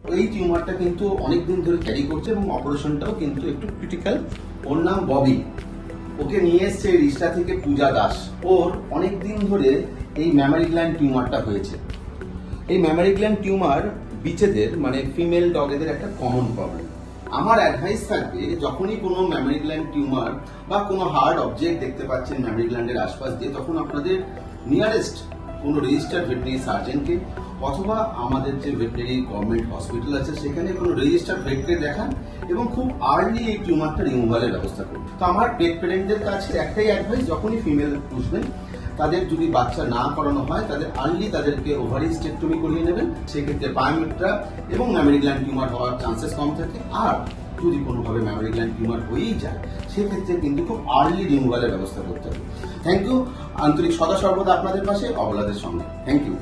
এই টিউমারটা কিন্তু অনেকদিন ধরে ক্যারি করছে এবং অপারেশনটাও কিন্তু একটু ক্রিটিক্যাল। ওর নাম ববি। ওকে নিয়ে এসছে রিষ্টা থেকে পূজা দাস। ওর অনেকদিন ধরে এই ম্যামারি গ্ল্যান্ড টিউমারটা হয়েছে। এই ম্যামারি গ্ল্যান্ড টিউমার বিচেদের মানে ফিমেল ডগেদের একটা কমন প্রবলেম। আমার অ্যাডভাইস থাকবে যখনই কোনো ম্যামারি গ্ল্যান্ড টিউমার বা কোনো হার্ড অবজেক্ট দেখতে পাচ্ছেন ম্যামারি গ্ল্যান্ডের আশপাশ দিয়ে, তখন আপনাদের নিয়ারেস্ট কোনো রেজিস্টার্ড ভেটেরিনারি সার্জনকে অথবা আমাদের যে ভেটেরিনারি গভর্নমেন্ট হসপিটাল আছে সেখানে কোনো রেজিস্টার্ড ভেটকে দেখান এবং খুব আর্লি এই টিউমারটা রিমুভালের ব্যবস্থা করুন। তো আমার পেট পেরেন্টদের কাছে একটাই অ্যাডভাইস, যখনই ফিমেল পুষবেন তাদের যদি বাচ্চা না করানো হয় তাদের আর্লি তাদেরকে ওভারিস্টেক্টমি করিয়ে নেবেন। সেক্ষেত্রে পায়োমেট্রা এবং ম্যামারি গ্ল্যান্ড টিউমার হওয়ার চান্সেস কম থাকে। আর যদি কোনোভাবে ম্যামারি গ্ল্যান্ড টিউমার হয়েই যায় সেক্ষেত্রে কিন্তু খুব আর্লি রিমুভালের ব্যবস্থা করতে হবে। Thank you. আন্তরিক সদা সর্বদা আপনাদের পাশে, অবলাদের সঙ্গে। Thank you.